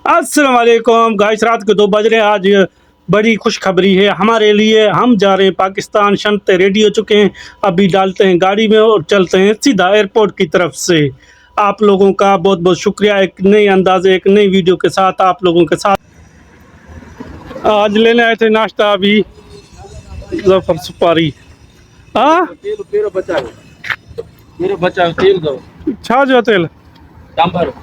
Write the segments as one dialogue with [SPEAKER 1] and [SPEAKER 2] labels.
[SPEAKER 1] अस्सलाम वालेकुम गाइस, रात के 2 बज रहे हैं। आज बड़ी खुशखबरी है हमारे लिए। हम जा रहे हैं पाकिस्तान, शंते रेडी हो चुके हैं। अभी डालते हैं गाड़ी में और चलते हैं सीधा एयरपोर्ट की तरफ से। आप लोगों का बहुत बहुत शुक्रिया, एक नए अंदाजे एक नई वीडियो के साथ आप लोगों के साथ। आज लेने आए थे नाश्ता, अभी जफर सुपारी। हाँ
[SPEAKER 2] मेरे बच्चा तेल दो,
[SPEAKER 1] छा जो तेल
[SPEAKER 2] डांबर।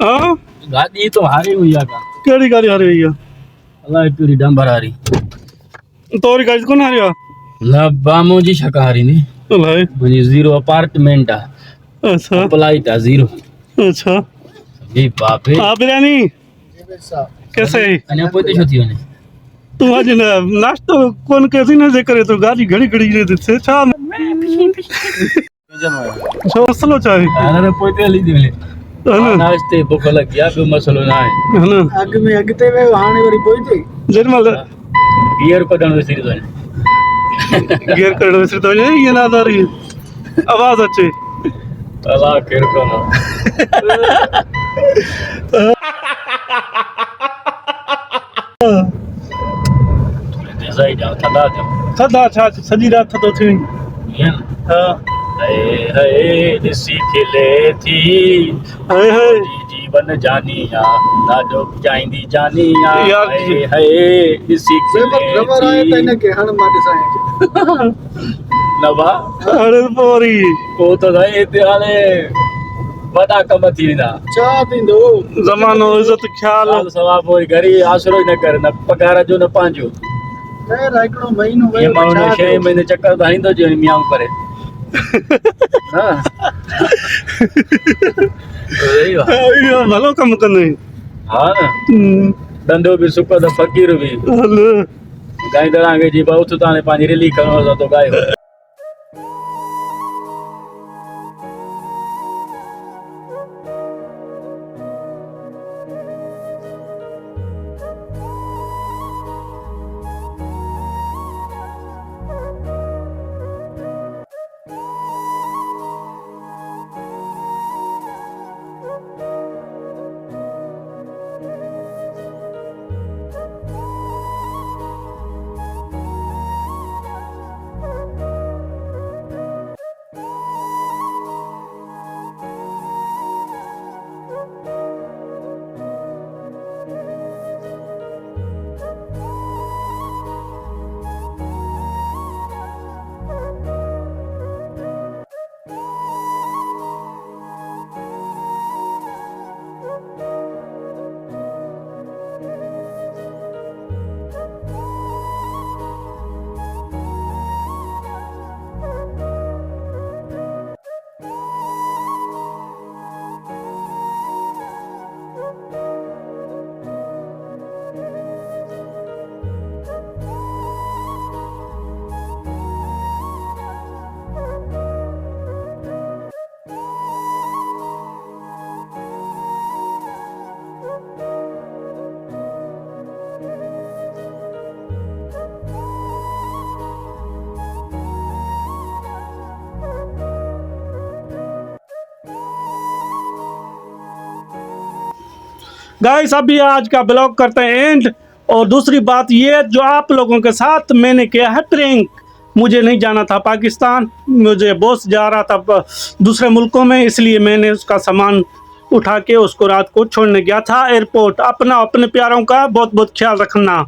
[SPEAKER 1] हाँ
[SPEAKER 2] गाड़ी तो हारी हुई है का,
[SPEAKER 1] केड़ी गाड़ी आ रही है?
[SPEAKER 2] अल्लाह पूरी डांबर हारी।
[SPEAKER 1] तोरी गाड़ी कौन आ रही है?
[SPEAKER 2] ना बामो जी शाकाहारी नहीं,
[SPEAKER 1] अल्लाह।
[SPEAKER 2] मुझे जीरो अपार्टमेंट है,
[SPEAKER 1] अच्छा
[SPEAKER 2] अप्लाई था जीरो।
[SPEAKER 1] अच्छा
[SPEAKER 2] जी बाप रे,
[SPEAKER 1] हाँ बिरयानी कैसे है?
[SPEAKER 2] अने पोते छोती होने
[SPEAKER 1] तू आज ना नाश्तो कौन कैसी ना जे करे तो गाड़ी घड़ी घड़ी रे देते छा
[SPEAKER 2] जमा
[SPEAKER 1] मसलो चाहे
[SPEAKER 2] अरे पोते ली दी
[SPEAKER 1] है ना
[SPEAKER 2] नाश्ते भूख लग गया, कोई मसलो ना है।
[SPEAKER 1] है ना
[SPEAKER 3] अग में अगते वे हाने वाली पोई
[SPEAKER 1] जरमल
[SPEAKER 2] गियर को डन वेसी तो
[SPEAKER 1] गियर कर दो तो ये ना आ रही है आवाज अच्छे।
[SPEAKER 2] अल्लाह खैर को ना ऐसा ही जाओ थदा जाओ
[SPEAKER 1] सदा छा सजी रात तो थी।
[SPEAKER 2] ये ना
[SPEAKER 1] हां
[SPEAKER 2] हाय हाय दिसी खिले थी
[SPEAKER 1] हाय हाय
[SPEAKER 2] जीवन जानिया दादो जाईंदी जानिया।
[SPEAKER 1] यार
[SPEAKER 2] हाय हाय दिसी खिले
[SPEAKER 3] रबर आए
[SPEAKER 2] थी
[SPEAKER 3] तने के हण माटे साए
[SPEAKER 2] नवा
[SPEAKER 1] अरे पोरी
[SPEAKER 2] को तो नहीं इतिहाले बड़ा कम थी ना
[SPEAKER 3] चा दिंदो
[SPEAKER 1] जमानो इज्जत ख्याल
[SPEAKER 2] साल सवा पोई घरी आसरो न कर न पगार जो न पांजो
[SPEAKER 3] ए राइकड़ो महीनो
[SPEAKER 2] ये
[SPEAKER 3] वे
[SPEAKER 2] मानो 6 महीने चक्कर धाइंदो जो मियां करे। हां सही बात
[SPEAKER 1] ये भलो कम करने।
[SPEAKER 2] हां ना धंधो भी सुख द फकीर भी
[SPEAKER 1] हलो
[SPEAKER 2] गाय दरांगे जी बहुत ताने पानी रिली करो तो गाय हो।
[SPEAKER 1] गाइस अभी आज का ब्लॉग करते हैं एंड। और दूसरी बात ये जो आप लोगों के साथ मैंने किया है प्रैंक, मुझे नहीं जाना था पाकिस्तान, मुझे बॉस जा रहा था दूसरे मुल्कों में, इसलिए मैंने उसका सामान उठा के उसको रात को छोड़ने गया था एयरपोर्ट। अपना अपने प्यारों का बहुत बहुत ख्याल रखना।